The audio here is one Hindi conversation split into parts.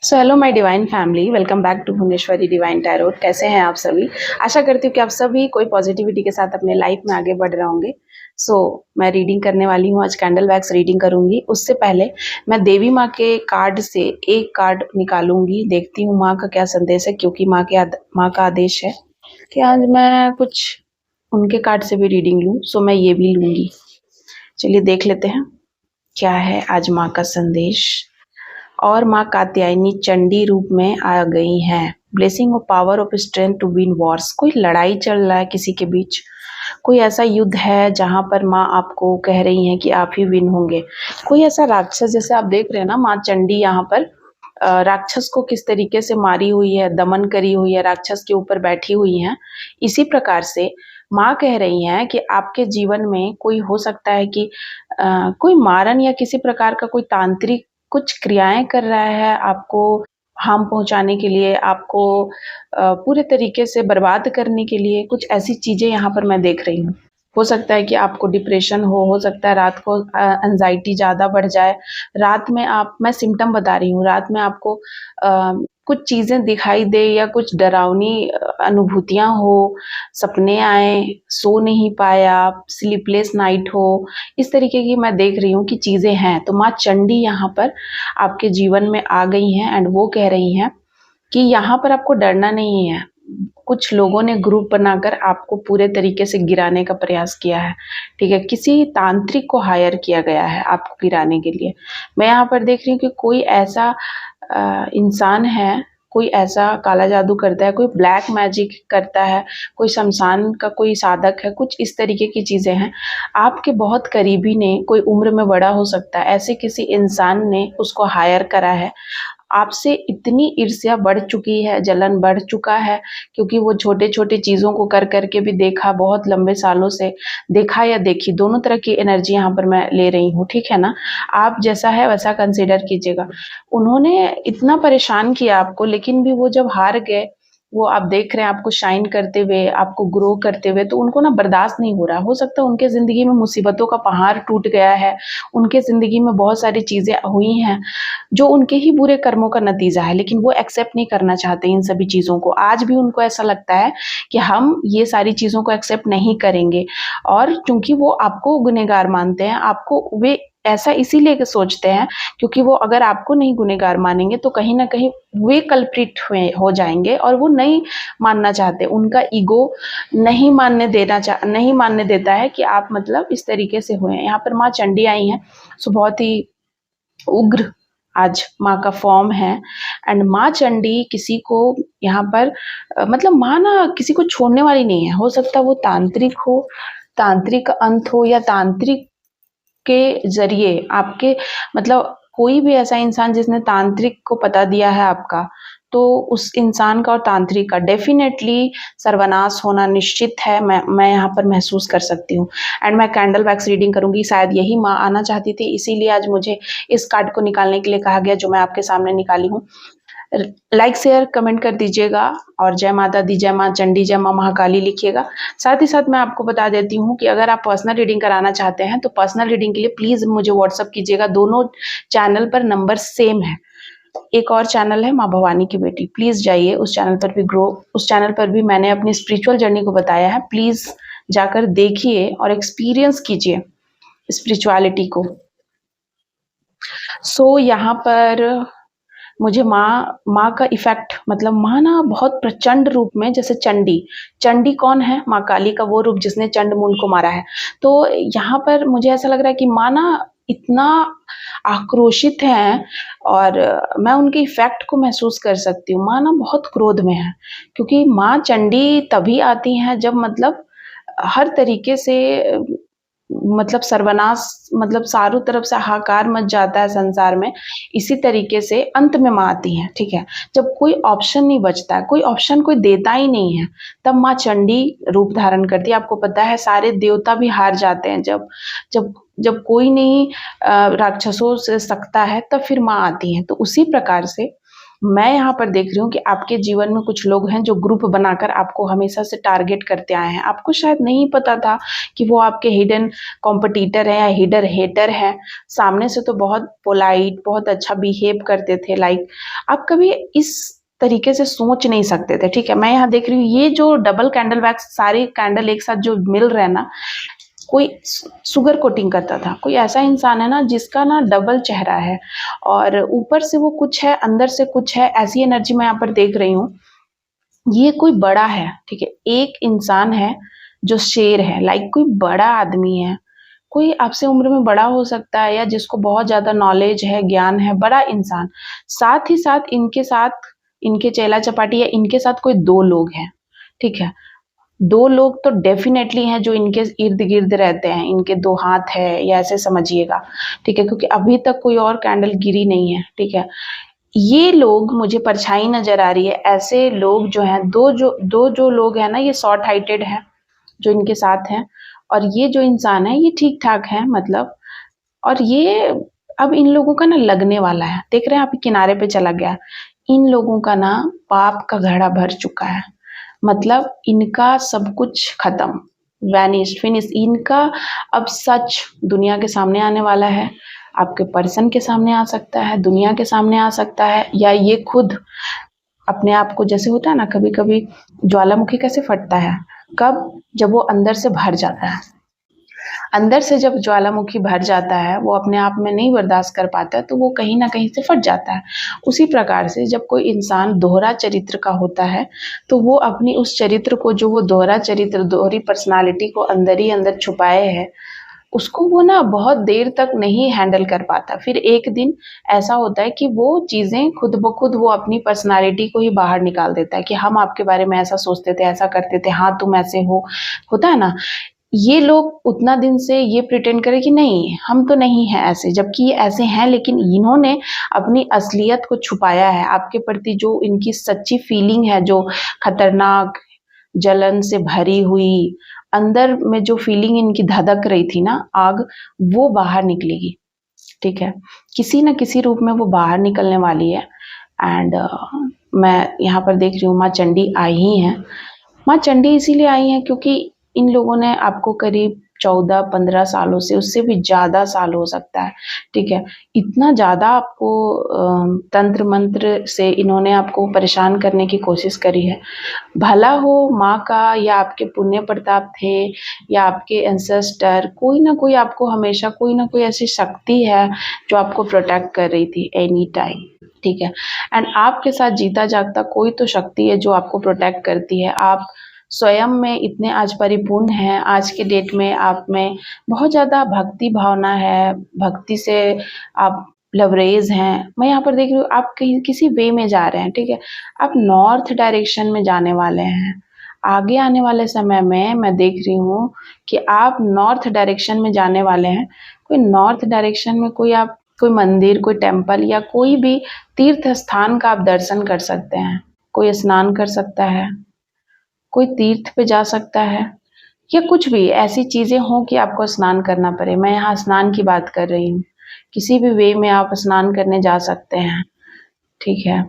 So hello my divine family, welcome back to Bhuvaneshwari divine tarot. कैसे हैं आप सभी? आशा करती हूँ कि आप सभी कोई पॉजिटिविटी के साथ अपने लाइफ में आगे बढ़ रहे होंगे। मैं रीडिंग करने वाली हूँ, आज कैंडल वैक्स रीडिंग करूंगी। उससे पहले मैं देवी माँ के कार्ड से एक कार्ड निकालूंगी, देखती हूँ माँ का क्या संदेश है, क्योंकि माँ का आदेश है कि आज मैं कुछ उनके कार्ड से भी रीडिंग लूँ। सो मैं ये भी लूंगी। चलिए देख लेते हैं क्या है आज माँ का संदेश। और माँ कात्यायनी चंडी रूप में आ गई हैं। Blessing of power of strength to win wars. कोई लड़ाई चल रहा है किसी के बीच, कोई ऐसा युद्ध है जहां पर माँ आपको कह रही हैं कि आप ही विन होंगे। कोई ऐसा राक्षस, जैसे आप देख रहे हैं ना, माँ चंडी यहाँ पर राक्षस को किस तरीके से मारी हुई है, दमन करी हुई है, राक्षस के ऊपर बैठी हुई हैं। इसी प्रकार से माँ कह रही हैं कि आपके जीवन में कोई हो सकता है कि कोई मारन या किसी प्रकार का कोई तांत्रिक कुछ क्रियाएं कर रहा है, आपको हार्म पहुंचाने के लिए, आपको पूरे तरीके से बर्बाद करने के लिए। कुछ ऐसी चीजें यहाँ पर मैं देख रही हूँ। हो सकता है कि आपको डिप्रेशन हो सकता है रात को एंजाइटी ज़्यादा बढ़ जाए। रात में मैं सिम्टम बता रही हूँ, रात में आपको कुछ चीज़ें दिखाई दे या कुछ डरावनी अनुभूतियाँ हो, सपने आए, सो नहीं पाया, स्लीपलेस नाइट हो, इस तरीके की मैं देख रही हूँ कि चीज़ें हैं। तो माँ चंडी यहाँ पर आपके जीवन में आ गई हैं एंड वो कह रही हैं कि यहाँ पर आपको डरना नहीं है। कुछ लोगों ने ग्रुप बनाकर आपको पूरे तरीके से गिराने का प्रयास किया है, ठीक है। किसी तांत्रिक को हायर किया गया है आपको गिराने के लिए। मैं यहाँ पर देख रही हूँ कि कोई ऐसा इंसान है, कोई ऐसा काला जादू करता है, कोई ब्लैक मैजिक करता है, कोई शमशान का कोई साधक है, कुछ इस तरीके की चीज़ें हैं। आपके बहुत करीबी ने, कोई उम्र में बड़ा हो सकता है, ऐसे किसी इंसान ने उसको हायर करा है। आपसे इतनी ईर्ष्या बढ़ चुकी है, जलन बढ़ चुका है, क्योंकि वो छोटे-छोटे चीज़ों को कर कर के भी देखा, बहुत लंबे सालों से देखा या देखी, दोनों तरह की एनर्जी यहाँ पर मैं ले रही हूँ, ठीक है ना? आप जैसा है वैसा कंसिडर कीजिएगा। उन्होंने इतना परेशान किया आपको, लेकिन भी वो जब हार गए, वो आप देख रहे हैं आपको शाइन करते हुए, आपको ग्रो करते हुए, तो उनको ना बर्दाश्त नहीं हो रहा। हो सकता है उनके ज़िंदगी में मुसीबतों का पहाड़ टूट गया है, उनके ज़िंदगी में बहुत सारी चीज़ें हुई हैं जो उनके ही बुरे कर्मों का नतीजा है, लेकिन वो एक्सेप्ट नहीं करना चाहते इन सभी चीज़ों को। आज भी उनको ऐसा लगता है कि हम ये सारी चीज़ों को एक्सेप्ट नहीं करेंगे, और चूंकि वो आपको गुनहगार मानते हैं, आपको वे ऐसा इसीलिए सोचते हैं क्योंकि वो अगर आपको नहीं गुनहगार मानेंगे तो कहीं ना कहीं वे कल्प्रिट हो जाएंगे, और वो नहीं मानना चाहते। उनका ईगो नहीं मानने देता है कि आप मतलब इस तरीके से हुए हैं। यहाँ पर माँ चंडी आई हैं, सो बहुत ही उग्र आज माँ का फॉर्म है। एंड माँ चंडी किसी को यहाँ पर मतलब माँ ना किसी को छोड़ने वाली नहीं है। हो सकता है वो तांत्रिक हो, तांत्रिक अंत हो, या तांत्रिक के जरिए आपके मतलब कोई भी ऐसा इंसान जिसने तांत्रिक को पता दिया है आपका, तो उस इंसान का और तांत्रिक का डेफिनेटली सर्वनाश होना निश्चित है। मैं यहाँ पर महसूस कर सकती हूँ। एंड मैं कैंडल वैक्स रीडिंग करूंगी, शायद यही माँ आना चाहती थी, इसीलिए आज मुझे इस कार्ड को निकालने के लिए कहा गया जो मैं आपके सामने निकाली हूँ। लाइक शेयर कमेंट कर दीजिएगा, और जय माता दी, जय माँ चंडी, जय माँ महाकाली लिखिएगा। साथ ही साथ मैं आपको बता देती हूँ कि अगर आप पर्सनल रीडिंग कराना चाहते हैं तो पर्सनल रीडिंग के लिए प्लीज़ मुझे व्हाट्सअप कीजिएगा। दोनों चैनल पर नंबर सेम है। एक और चैनल है माँ भवानी की बेटी, प्लीज़ जाइए उस चैनल पर भी उस चैनल पर भी मैंने अपनी स्पिरिचुअल जर्नी को बताया है। प्लीज़ जाकर देखिए और एक्सपीरियंस कीजिए स्पिरिचुअलिटी को। यहाँ पर मुझे माँ का इफेक्ट, मतलब माँ ना बहुत प्रचंड रूप में, जैसे चंडी, चंडी कौन है? माँ काली का वो रूप जिसने चंड मुंड को मारा है। तो यहाँ पर मुझे ऐसा लग रहा है कि माँ ना इतना आक्रोशित हैं, और मैं उनके इफेक्ट को महसूस कर सकती हूँ। माँ ना बहुत क्रोध में है, क्योंकि माँ चंडी तभी आती हैं जब मतलब हर तरीके से मतलब सर्वनाश, मतलब चारों तरफ से हाहाकार मच जाता है संसार में, इसी तरीके से अंत में माँ आती हैं, ठीक है। जब कोई ऑप्शन नहीं बचता है, कोई ऑप्शन कोई देता ही नहीं है, तब माँ चंडी रूप धारण करती है। आपको पता है सारे देवता भी हार जाते हैं जब जब जब कोई नहीं राक्षसों से सकता है, तब फिर माँ आती है। तो उसी प्रकार से मैं यहाँ पर देख रही हूँ कि आपके जीवन में कुछ लोग हैं जो ग्रुप बनाकर आपको हमेशा से टारगेट करते आए हैं। आपको शायद नहीं पता था कि वो आपके हिडन कॉम्पिटिटर हैं या हिडन हेटर हैं। सामने से तो बहुत पोलाइट, बहुत अच्छा बिहेव करते थे, लाइक आप कभी इस तरीके से सोच नहीं सकते थे, ठीक है। मैं यहाँ देख रही हूँ ये जो डबल कैंडल वैक्स, सारे कैंडल एक साथ जो मिल रहे हैं ना, कोई शुगर कोटिंग करता था। कोई ऐसा इंसान है ना जिसका ना डबल चेहरा है, और ऊपर से वो कुछ है, अंदर से कुछ है, ऐसी एनर्जी मैं यहाँ पर देख रही हूँ। ये कोई बड़ा है, ठीक है। एक इंसान है जो शेर है, लाइक कोई बड़ा आदमी है, कोई आपसे उम्र में बड़ा हो सकता है या जिसको बहुत ज्यादा नॉलेज है, ज्ञान है, बड़ा इंसान। साथ ही साथ इनके साथ, इनके चेला चपाटी या इनके साथ कोई दो लोग हैं, ठीक है। दो लोग तो डेफिनेटली हैं जो इनके इर्द गिर्द रहते हैं, इनके दो हाथ है या ऐसे समझिएगा, ठीक है, क्योंकि अभी तक कोई और कैंडल गिरी नहीं है, ठीक है। ये लोग, मुझे परछाई नजर आ रही है, ऐसे लोग जो हैं, दो जो लोग हैं ना, ये शॉर्ट हाइटेड है जो इनके साथ हैं, और ये जो इंसान है ये ठीक ठाक है, मतलब। और ये अब इन लोगों का ना लगने वाला है, देख रहे हैं आप, किनारे पे चला गया। इन लोगों का ना पाप का घड़ा भर चुका है, मतलब इनका सब कुछ खत्म, वैनिश्ड, फिनिश इनका। अब सच दुनिया के सामने आने वाला है, आपके पर्सन के सामने आ सकता है, दुनिया के सामने आ सकता है, या ये खुद अपने आप को, जैसे होता है ना कभी कभी ज्वालामुखी कैसे फटता है, कब, जब वो अंदर से भर जाता है। अंदर से जब ज्वालामुखी भर जाता है, वो अपने आप में नहीं बर्दाश्त कर पाता है, तो वो कहीं ना कहीं से फट जाता है। उसी प्रकार से जब कोई इंसान दोहरा चरित्र का होता है, तो वो अपनी उस चरित्र को, जो वो दोहरा चरित्र, दोहरी पर्सनालिटी को अंदर ही अंदर छुपाए है, उसको वो ना बहुत देर तक नहीं हैंडल कर पाता। फिर एक दिन ऐसा होता है कि वो चीज़ें खुद ब खुद वो अपनी पर्सनालिटी को ही बाहर निकाल देता है कि हम आपके बारे में ऐसा सोचते थे, ऐसा करते थे, हाँ तुम ऐसे हो, होता है ना। ये लोग उतना दिन से ये प्रिटेंड करें कि नहीं हम तो नहीं हैं ऐसे, जबकि ये ऐसे हैं, लेकिन इन्होंने अपनी असलियत को छुपाया है। आपके प्रति जो इनकी सच्ची फीलिंग है, जो खतरनाक, जलन से भरी हुई, अंदर में जो फीलिंग इनकी धधक रही थी ना, आग, वो बाहर निकलेगी, ठीक है। किसी न किसी रूप में वो बाहर निकलने वाली है। एंड मैं यहाँ पर देख रही हूँ माँ चंडी आई ही हैं। माँ चंडी इसीलिए आई हैं क्योंकि इन लोगों ने आपको करीब 14-15 सालों से, उससे भी ज़्यादा साल हो सकता है, ठीक है, इतना ज़्यादा आपको तंत्र मंत्र से इन्होंने आपको परेशान करने की कोशिश करी है। भला हो माँ का, या आपके पुण्य प्रताप थे, या आपके एंसेस्टर, कोई ना कोई आपको हमेशा, कोई ना कोई ऐसी शक्ति है जो आपको प्रोटेक्ट कर रही थी एनी टाइम, ठीक है। एंड आपके साथ जीता जागता कोई तो शक्ति है जो आपको प्रोटेक्ट करती है। आप स्वयं में इतने आज परिपूर्ण हैं, आज के डेट में आप में बहुत ज़्यादा भक्ति भावना है, भक्ति से आप लवरेज हैं। मैं यहाँ पर देख रही हूँ आप कहीं किसी वे में जा रहे हैं, ठीक है, आप नॉर्थ डायरेक्शन में जाने वाले हैं। आगे आने वाले समय में मैं देख रही हूँ कि आप नॉर्थ डायरेक्शन में जाने वाले हैं। कोई नॉर्थ डायरेक्शन में कोई आप, कोई मंदिर, कोई टेम्पल या कोई भी तीर्थ स्थान का आप दर्शन कर सकते हैं। कोई स्नान कर सकता है, कोई तीर्थ पे जा सकता है, या कुछ भी ऐसी चीज़ें हों कि आपको स्नान करना पड़े। मैं यहाँ स्नान की बात कर रही हूँ। किसी भी वे में आप स्नान करने जा सकते हैं, ठीक है।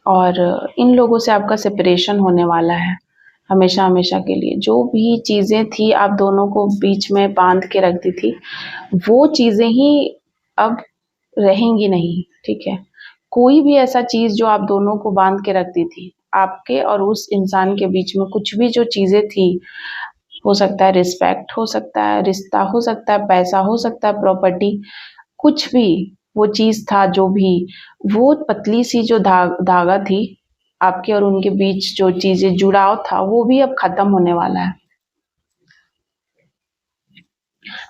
और इन लोगों से आपका सेपरेशन होने वाला है हमेशा हमेशा के लिए। जो भी चीज़ें थी आप दोनों को बीच में बांध के रख दी थी, वो चीज़ें ही अब रहेंगी नहीं, ठीक है। कोई भी ऐसा चीज़ जो आप दोनों को बांध के रखती थी, आपके और उस इंसान के बीच में कुछ भी जो चीज़ें थी, हो सकता है रिस्पेक्ट, हो सकता है रिश्ता, हो सकता है पैसा, हो सकता है प्रॉपर्टी, कुछ भी वो चीज़ था, जो भी वो पतली सी जो धागा थी आपके और उनके बीच, जो चीज़ें जुड़ाव था, वो भी अब खत्म होने वाला है।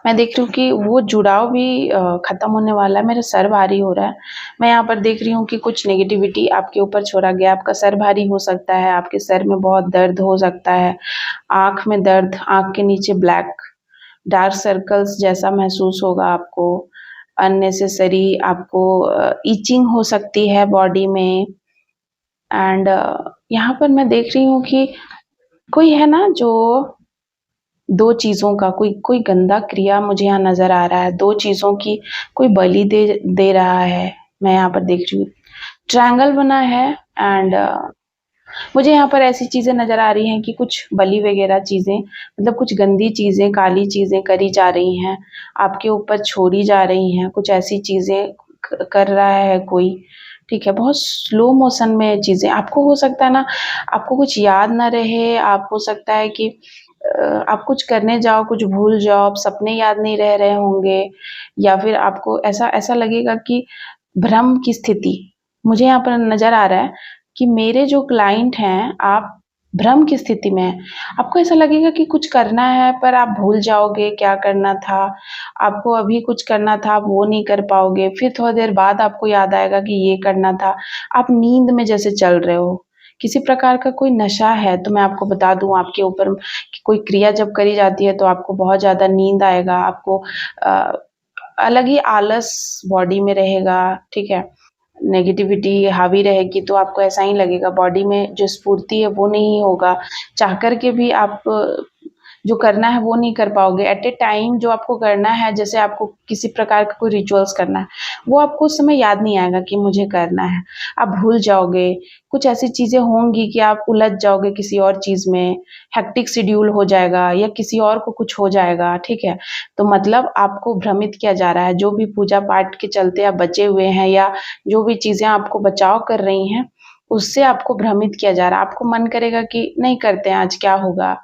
मैं देख रही हूँ कि वो जुड़ाव भी खत्म होने वाला है। मेरा सर भारी हो रहा है। मैं यहाँ पर देख रही हूँ कि कुछ नेगेटिविटी आपके ऊपर छोड़ा गया। आपका सर भारी हो सकता है, आपके सर में बहुत दर्द हो सकता है, आँख में दर्द, आँख के नीचे ब्लैक डार्क सर्कल्स जैसा महसूस होगा आपको, अननेसेसरी आपको ईचिंग हो सकती है बॉडी में। एंड यहाँ पर मैं देख रही हूँ कि कोई है ना जो दो चीज़ों का, कोई कोई गंदा क्रिया मुझे यहाँ नज़र आ रहा है। दो चीज़ों की कोई बलि दे दे रहा है। मैं यहाँ पर देख रही हूँ ट्रायंगल बना है एंड मुझे यहाँ पर ऐसी चीजें नजर आ रही हैं कि कुछ बलि वगैरह चीजें, मतलब कुछ गंदी चीजें, काली चीजें करी जा रही हैं, आपके ऊपर छोड़ी जा रही हैं, कुछ ऐसी चीजें कर रहा है कोई। ठीक है, बहुत स्लो मोशन में चीजें, आपको हो सकता है ना, आपको कुछ याद ना रहे, आप हो सकता है कि आप कुछ करने जाओ, कुछ भूल जाओ, आप सपने याद नहीं रह रहे होंगे, या फिर आपको ऐसा ऐसा लगेगा कि भ्रम की स्थिति मुझे यहाँ पर नजर आ रहा है कि मेरे जो क्लाइंट हैं, आप भ्रम की स्थिति में हैं। आपको ऐसा लगेगा कि कुछ करना है पर आप भूल जाओगे क्या करना था, आपको अभी कुछ करना था, आप वो नहीं कर पाओगे, फिर थोड़ी देर बाद आपको याद आएगा कि ये करना था। आप नींद में जैसे चल रहे हो, किसी प्रकार का कोई नशा है। तो मैं आपको बता दूं, आपके ऊपर कि कोई क्रिया जब करी जाती है तो आपको बहुत ज़्यादा नींद आएगा, आपको अ, अलग ही आलस बॉडी में रहेगा। ठीक है, नेगेटिविटी हावी रहेगी तो आपको ऐसा ही लगेगा, बॉडी में जो स्फूर्ति है वो नहीं होगा, चाह कर के भी आप जो करना है वो नहीं कर पाओगे। एट ए टाइम जो आपको करना है, जैसे आपको किसी प्रकार का कोई रिचुअल्स करना है, वो आपको उस समय याद नहीं आएगा कि मुझे करना है, आप भूल जाओगे। कुछ ऐसी चीज़ें होंगी कि आप उलझ जाओगे किसी और चीज़ में, हेक्टिक शेड्यूल हो जाएगा या किसी और को कुछ हो जाएगा। ठीक है, तो मतलब आपको भ्रमित किया जा रहा है, जो भी पूजा पाठ के चलते आप बचे हुए हैं या जो भी चीज़ें आपको बचाव कर रही हैं, उससे आपको भ्रमित किया जा रहा है। आपको मन करेगा कि नहीं करते हैं, आज क्या होगा,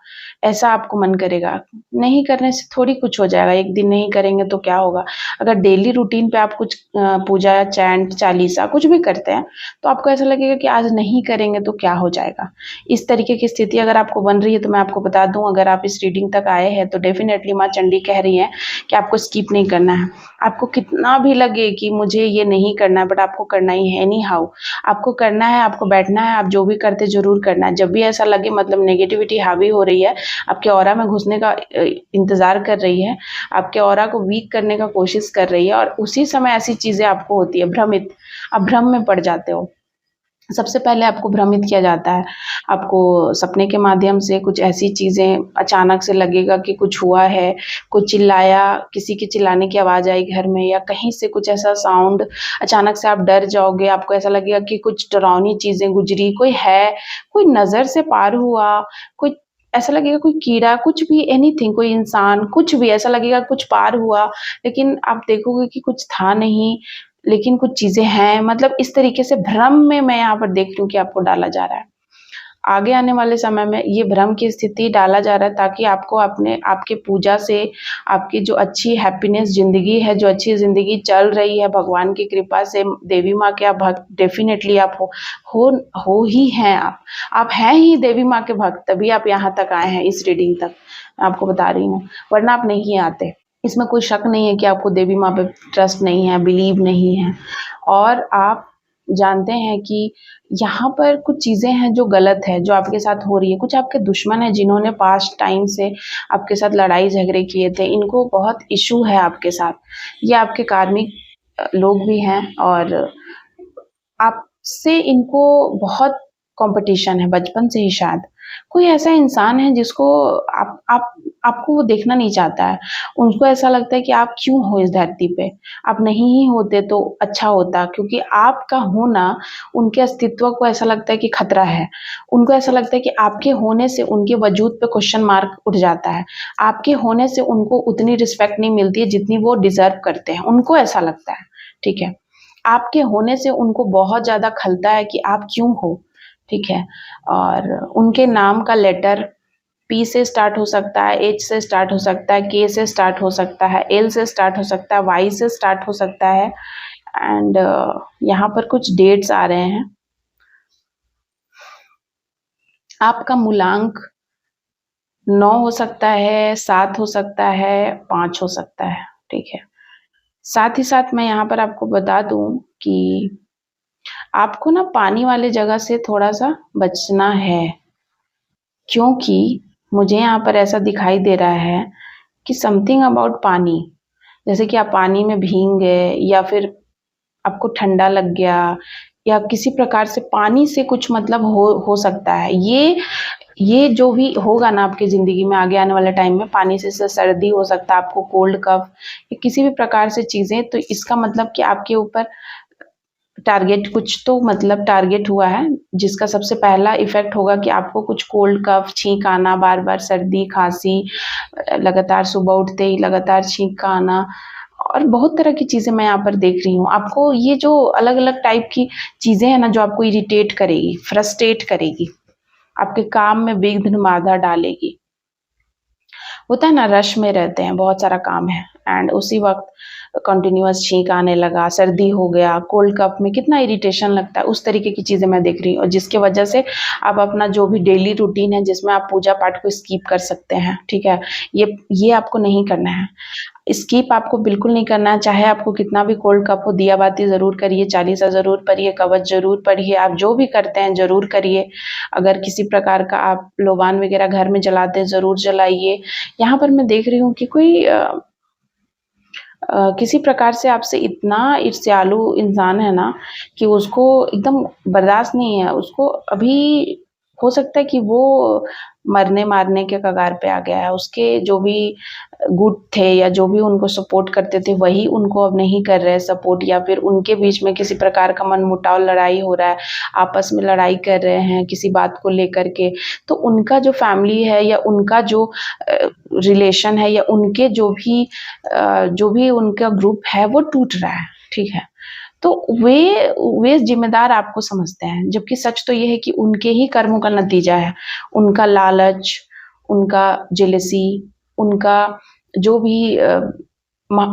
ऐसा आपको मन करेगा। नहीं करने से थोड़ी कुछ हो जाएगा, एक दिन नहीं करेंगे तो क्या होगा। अगर डेली रूटीन पे आप कुछ पूजा, चैंट, चालीसा कुछ भी करते हैं, तो आपको ऐसा लगेगा कि आज नहीं करेंगे तो क्या हो जाएगा। इस तरीके की स्थिति अगर आपको बन रही है तो मैं आपको बता दूं, अगर आप इस रीडिंग तक आए हैं तो डेफिनेटली माँ चंडी कह रही हैं कि आपको स्किप नहीं करना है। आपको कितना भी लगे कि मुझे ये नहीं करना है, बट आपको करना ही है, एनी हाउ आपको करना है, आपको बैठना है, आप जो भी करते जरूर करना है। जब भी ऐसा लगे मतलब नेगेटिविटी हावी हो रही है, आपके ऑरा में घुसने का इंतजार कर रही है, आपके ऑरा को वीक करने का कोशिश कर रही है, और उसी समय ऐसी चीजें आपको होती है, भ्रमित, आप भ्रम में पड़ जाते हो। सबसे पहले आपको भ्रमित किया जाता है, आपको सपने के माध्यम से कुछ ऐसी चीज़ें अचानक से लगेगा कि कुछ हुआ है, कुछ चिल्लाया, किसी के चिल्लाने की आवाज़ आई घर में, या कहीं से कुछ ऐसा साउंड, अचानक से आप डर जाओगे, आपको ऐसा लगेगा कि कुछ डरावनी चीज़ें गुजरी, कोई है, कोई नज़र से पार हुआ, कोई ऐसा लगेगा, कोई कीड़ा, कुछ भी, एनीथिंग, कोई इंसान, कुछ भी ऐसा लगेगा कुछ पार हुआ, लेकिन आप देखोगे कि कुछ था नहीं, लेकिन कुछ चीज़ें हैं। मतलब इस तरीके से भ्रम में मैं यहाँ पर देख रही हूँ कि आपको डाला जा रहा है। आगे आने वाले समय में ये भ्रम की स्थिति डाला जा रहा है ताकि आपको अपने आपके पूजा से, आपकी जो अच्छी हैप्पीनेस ज़िंदगी है, जो अच्छी ज़िंदगी चल रही है भगवान की कृपा से, देवी माँ के आप भक्त डेफ़िनेटली आप हो हो ही हैं आप। आप हैं ही देवी माँ के भक्त, तभी आप यहाँ तक आए हैं, इस रीडिंग तक। मैं आपको बता रही हूँ, वरना आप नहीं आते। इसमें कोई शक नहीं है कि आपको देवी माँ पे ट्रस्ट नहीं है, बिलीव नहीं है, और आप जानते हैं कि यहाँ पर कुछ चीज़ें हैं जो गलत है, जो आपके साथ हो रही है। कुछ आपके दुश्मन हैं जिन्होंने पास्ट टाइम से आपके साथ लड़ाई झगड़े किए थे, इनको बहुत इशू है आपके साथ। ये आपके कार्मिक लोग भी हैं, और आपसे इनको बहुत कंपटीशन है बचपन से ही शायद। कोई ऐसा इंसान है जिसको आप आपको वो देखना नहीं चाहता है। उनको ऐसा लगता है कि आप क्यों हो इस धरती पे? आप नहीं ही होते तो अच्छा होता, क्योंकि आपका होना उनके अस्तित्व को ऐसा लगता है कि खतरा है। उनको ऐसा लगता है कि आपके होने से उनके वजूद पे क्वेश्चन मार्क उठ जाता है। आपके होने से उनको उतनी रिस्पेक्ट नहीं मिलती है जितनी वो डिज़र्व करते हैं, उनको ऐसा लगता है, ठीक है? आपके होने से उनको बहुत ज़्यादा खलता है कि आप क्यों हो, ठीक है? और उनके नाम का लेटर पी से स्टार्ट हो सकता है, एच से स्टार्ट हो सकता है, के से स्टार्ट हो सकता है, एल से स्टार्ट हो सकता है, वाई से स्टार्ट हो सकता है, एंड यहाँ पर कुछ डेट्स आ रहे हैं। आपका मूलांक 9 हो सकता है, 7 हो सकता है, 5 हो सकता है, ठीक है? साथ ही साथ मैं यहाँ पर आपको बता दूँ कि आपको ना पानी वाले जगह से थोड़ा-सा बचना है, क्योंकि मुझे यहाँ पर ऐसा दिखाई दे रहा है कि समथिंग अबाउट पानी, जैसे कि आप पानी में भीग गए, या फिर आपको ठंडा लग गया, या किसी प्रकार से पानी से कुछ मतलब हो सकता है। ये जो भी होगा ना आपकी ज़िंदगी में आगे आने वाले टाइम में, पानी से सर्दी हो सकता है, आपको कोल्ड कफ या किसी भी प्रकार से चीज़ें, तो इसका मतलब कि आपके ऊपर टारगेट कुछ तो मतलब टारगेट हुआ है, जिसका सबसे पहला इफेक्ट होगा कि आपको कुछ कोल्ड कफ, छींक आना, बार बार सर्दी खांसी, लगातार सुबह उठते ही लगातार छींक का आना, और बहुत तरह की चीज़ें मैं यहाँ पर देख रही हूँ। आपको ये जो अलग अलग टाइप की चीज़ें हैं ना, जो आपको इरिटेट करेगी, फ्रस्ट्रेट करेगी, आपके काम में विघ्न बाधा डालेगी। होता है ना, रश में रहते हैं, बहुत सारा काम है, एंड उसी वक्त कंटिन्यूअस छींक आने लगा, सर्दी हो गया, कोल्ड कप में कितना इरिटेशन लगता है, उस तरीके की चीज़ें मैं देख रही हूँ, और जिसके वजह से आप अपना जो भी डेली रूटीन है, जिसमें आप पूजा पाठ को स्किप कर सकते हैं, ठीक है, ये आपको नहीं करना है। स्किप आपको बिल्कुल नहीं करना है, चाहे आपको कितना भी कोल्ड कप हो, दिया बाती ज़रूर करिए, चालीसा ज़रूर पढ़िए, कवच ज़रूर पढ़िए, आप जो भी करते हैं ज़रूर करिए। अगर किसी प्रकार का आप लोबान वगैरह घर में जलाते हैं, ज़रूर जलाइए। यहाँ पर मैं देख रही हूँ कि कोई किसी प्रकार से आपसे इतना ईर्ष्यालु इंसान है ना, कि उसको एकदम बर्दाश्त नहीं है, उसको अभी हो सकता है कि वो मरने मारने के कगार पे आ गया है, उसके जो भी गुट थे या जो भी उनको सपोर्ट करते थे, वही उनको अब नहीं कर रहे हैं सपोर्ट, या फिर उनके बीच में किसी प्रकार का मनमुटाव, लड़ाई हो रहा है, आपस में लड़ाई कर रहे हैं किसी बात को लेकर के, तो उनका जो फैमिली है या उनका जो रिलेशन है या उनके जो भी उनका ग्रुप है, वो टूट रहा है, ठीक है। तो वे जिम्मेदार आपको समझते हैं, जबकि सच तो ये है कि उनके ही कर्मों का नतीजा है, उनका लालच, उनका जेलसी, उनका जो भी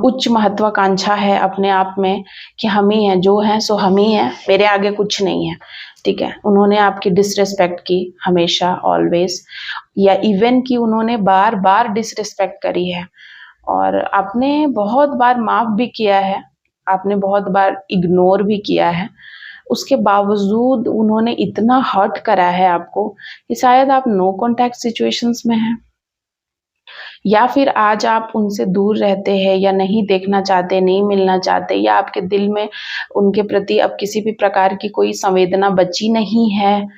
उच्च महत्वाकांक्षा है अपने आप में, कि हम ही हैं, जो हैं सो हम ही हैं, मेरे आगे कुछ नहीं है, ठीक है। उन्होंने आपकी डिसरिस्पेक्ट की हमेशा, ऑलवेज, या इवन कि उन्होंने बार बार डिसरिस्पेक्ट करी है, और आपने बहुत बार माफ़ भी किया है, आपने बहुत बार इग्नोर भी किया है, उसके बावजूद उन्होंने इतना हर्ट करा है आपको, कि शायद आप नो कॉन्टैक्ट सिचुएशंस में हैं, या फिर आज आप उनसे दूर रहते हैं, या नहीं देखना चाहते, नहीं मिलना चाहते, या आपके दिल में उनके प्रति अब किसी भी प्रकार की कोई संवेदना बची नहीं है,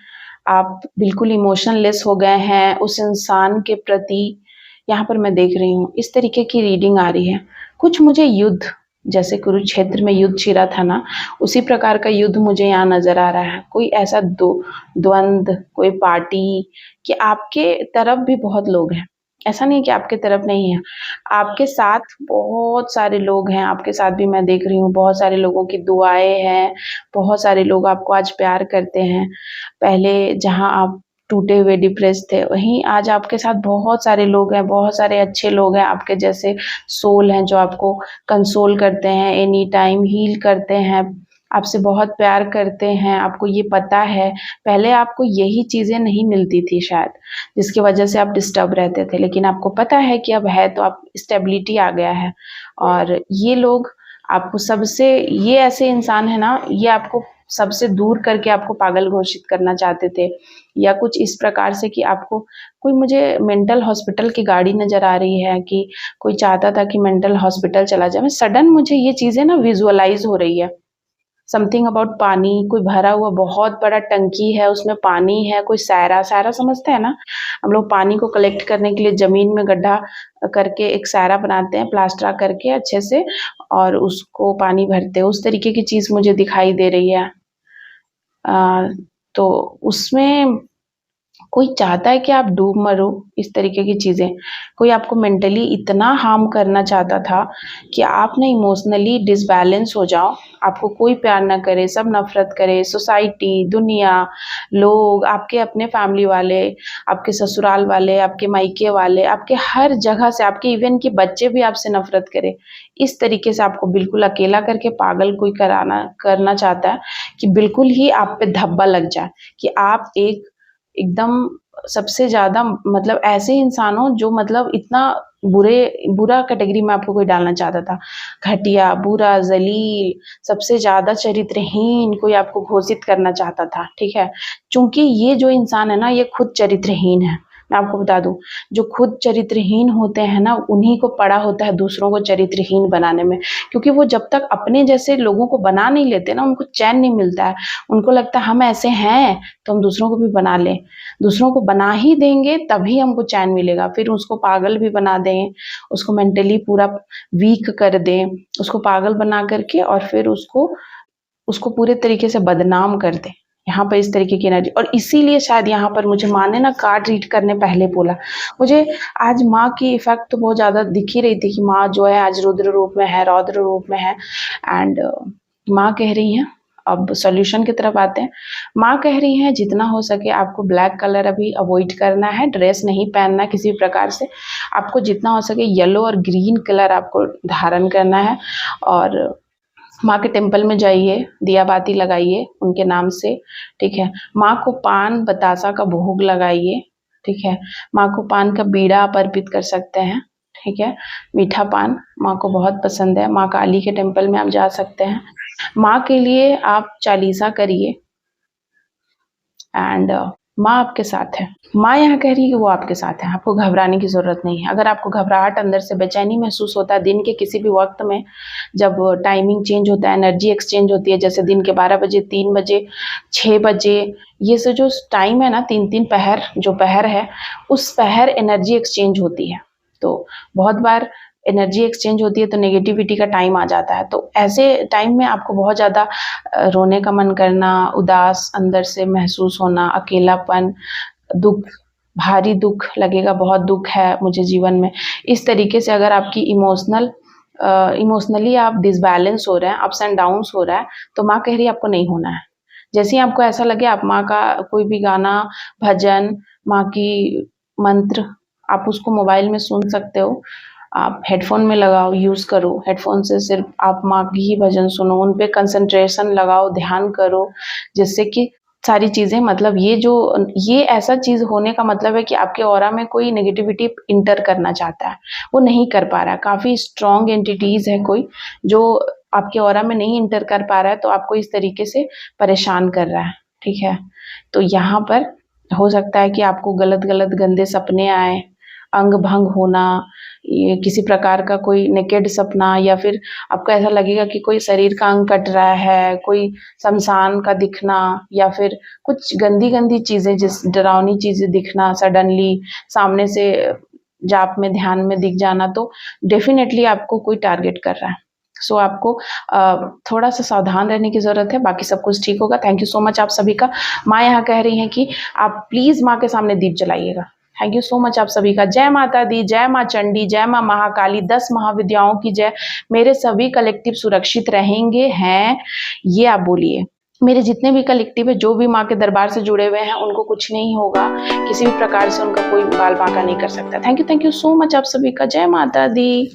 आप बिल्कुल इमोशनलेस हो गए हैं उस इंसान के प्रति। यहाँ पर मैं देख रही हूँ इस तरीके की रीडिंग आ रही है। कुछ मुझे युद्ध, जैसे कुरुक्षेत्र में युद्ध छिड़ा था ना, उसी प्रकार का युद्ध मुझे यहाँ नज़र आ रहा है। कोई ऐसा द्वंद्व, कोई पार्टी, कि आपके तरफ भी बहुत लोग हैं, ऐसा नहीं कि आपके तरफ नहीं है, आपके साथ बहुत सारे लोग हैं, आपके साथ भी मैं देख रही हूँ बहुत सारे लोगों की दुआएं हैं, बहुत सारे लोग आपको आज प्यार करते हैं। पहले जहाँ आप टूटे हुए डिप्रेस थे, वहीं आज आपके साथ बहुत सारे लोग हैं, बहुत सारे अच्छे लोग हैं, आपके जैसे सोल हैं, जो आपको कंसोल करते हैं, एनी टाइम हील करते हैं, आपसे बहुत प्यार करते हैं। आपको ये पता है, पहले आपको यही चीज़ें नहीं मिलती थी शायद, जिसकी वजह से आप डिस्टर्ब रहते थे, लेकिन आपको पता है कि अब है, तो आप स्टेबिलिटी आ गया है। और ये लोग आपको सबसे, ये ऐसे इंसान है ना, ये आपको सबसे दूर करके आपको पागल घोषित करना चाहते थे, या कुछ इस प्रकार से कि आपको कोई, मुझे मेंटल हॉस्पिटल की गाड़ी नज़र आ रही है, कि कोई चाहता था कि मेंटल हॉस्पिटल चला जाए। मैं सडन मुझे ये चीज़ें ना विजुअलाइज हो रही है। समथिंग अबाउट पानी, कोई भरा हुआ बहुत बड़ा टंकी है, उसमें पानी है, कोई सैरा, सैरा समझते हैं ना, हम लोग पानी को कलेक्ट करने के लिए ज़मीन में गड्ढा करके एक सैरा बनाते हैं, प्लास्टर करके अच्छे से, और उसको पानी भरते हैं, उस तरीके की चीज़ मुझे दिखाई दे रही है। तो उसमें कोई चाहता है कि आप डूब मरो, इस तरीके की चीज़ें। कोई आपको मेंटली इतना हार्म करना चाहता था कि आप ना इमोशनली डिसबैलेंस हो जाओ, आपको कोई प्यार ना करे, सब नफ़रत करे, सोसाइटी, दुनिया, लोग, आपके अपने फैमिली वाले, आपके ससुराल वाले, आपके मायके वाले, आपके हर जगह से, आपके इवन के बच्चे भी आपसे नफ़रत करें। इस तरीके से आपको बिल्कुल अकेला करके पागल कोई करना चाहता है, कि बिल्कुल ही आप पे धब्बा लग जाए, कि आप एकदम सबसे ज़्यादा, मतलब ऐसे इंसान हो जो, मतलब इतना बुरा कैटेगरी में आपको कोई डालना चाहता था, घटिया, बुरा, ज़लील, सबसे ज़्यादा चरित्रहीन कोई आपको घोषित करना चाहता था, ठीक है। चूँकि ये जो इंसान है ना, ये खुद चरित्रहीन है। मैं आपको बता दूँ, जो खुद चरित्रहीन होते हैं ना, उन्हीं को पड़ा होता है दूसरों को चरित्रहीन बनाने में, क्योंकि वो जब तक अपने जैसे लोगों को बना नहीं लेते ना, उनको चैन नहीं मिलता है। उनको लगता है हम ऐसे हैं, तो हम दूसरों को भी बना लें। दूसरों को बना ही देंगे तभी हमको चैन मिलेगा, फिर उसको पागल भी बना दें, उसको मेंटली पूरा वीक कर दें, उसको पागल बना करके, और फिर उसको उसको पूरे तरीके से बदनाम कर दे। यहाँ पर इस तरीके की एनर्जी, और इसीलिए शायद यहाँ पर मुझे माँ ने ना कार्ड रीड करने पहले बोला। मुझे आज माँ की इफेक्ट तो बहुत ज़्यादा दिख ही रही थी कि माँ जो है आज रुद्र रूप में है, रौद्र रूप में है। एंड माँ कह रही हैं, अब सॉल्यूशन की तरफ आते हैं। माँ कह रही हैं जितना हो सके आपको ब्लैक कलर अभी अवॉइड करना है, ड्रेस नहीं पहनना किसी प्रकार से। आपको जितना हो सके येलो और ग्रीन कलर आपको धारण करना है, और माँ के टेम्पल में जाइए, दिया बाती लगाइए उनके नाम से, ठीक है। माँ को पान बतासा का भोग लगाइए, ठीक है। माँ को पान का बीड़ा आप अर्पित कर सकते हैं, ठीक है। मीठा पान माँ को बहुत पसंद है। माँ काली के टेम्पल में आप जा सकते हैं। माँ के लिए आप चालीसा करिए, एंड माँ आपके साथ है। माँ यहाँ कह रही है कि वो आपके साथ है, आपको घबराने की ज़रूरत नहीं है। अगर आपको घबराहट, अंदर से बेचैनी महसूस होता है दिन के किसी भी वक्त में, जब टाइमिंग चेंज होता है, एनर्जी एक्सचेंज होती है, जैसे दिन के 12 बजे, 3 बजे, 6 बजे, ये से जो टाइम है ना, 3-3 पहर जो पहर है, उस पहर एनर्जी एक्सचेंज होती है। तो बहुत बार एनर्जी एक्सचेंज होती है तो नेगेटिविटी का टाइम आ जाता है। तो ऐसे टाइम में आपको बहुत ज़्यादा रोने का मन करना, उदास अंदर से महसूस होना, अकेलापन, दुख, भारी दुख लगेगा, बहुत दुख है मुझे जीवन में। इस तरीके से अगर आपकी इमोशनली आप डिसबैलेंस हो रहे हैं, अप्स एंड डाउन्स हो रहा है, तो माँ कह रही है आपको नहीं होना है। जैसे ही आपको ऐसा लगे, आप माँ का कोई भी गाना, भजन, माँ की मंत्र, आप उसको मोबाइल में सुन सकते हो। आप हेडफोन में लगाओ, यूज़ करो। हेडफोन से सिर्फ आप माँ की ही भजन सुनो, उन पे कंसंट्रेशन लगाओ, ध्यान करो, जिससे कि सारी चीज़ें, मतलब ये ऐसा चीज़ होने का मतलब है कि आपके ऑरा में कोई नेगेटिविटी इंटर करना चाहता है, वो नहीं कर पा रहा है। काफ़ी स्ट्रॉन्ग एंटिटीज़ है कोई जो आपके ऑरा में नहीं इंटर कर पा रहा है, तो आपको इस तरीके से परेशान कर रहा है, ठीक है। तो यहाँ पर हो सकता है कि आपको गलत गंदे सपने आए, अंग भंग होना, ये किसी प्रकार का कोई नेकेड सपना, या फिर आपको ऐसा लगेगा कि कोई शरीर का अंग कट रहा है, कोई शमशान का दिखना, या फिर कुछ गंदी चीज़ें, जिस डरावनी चीज़ें दिखना सडनली सामने से, जाप में ध्यान में दिख जाना, तो डेफिनेटली आपको कोई टारगेट कर रहा है। सो आपको थोड़ा सा सावधान रहने की ज़रूरत है, बाकी सब कुछ ठीक होगा। थैंक यू सो मच आप सभी का। माँ यहाँ कह रही हैं कि आप प्लीज़ माँ के सामने दीप जलाइएगा। थैंक यू सो मच आप सभी का। जय माता दी, जय माँ चंडी, जय माँ महाकाली, 10 महाविद्याओं की जय। मेरे सभी कलेक्टिव सुरक्षित रहेंगे हैं, ये आप बोलिए। मेरे जितने भी कलेक्टिव है, जो भी माँ के दरबार से जुड़े हुए हैं, उनको कुछ नहीं होगा, किसी भी प्रकार से उनका कोई बाल बांका नहीं कर सकता। थैंक यू सो मच आप सभी का। जय माता दी।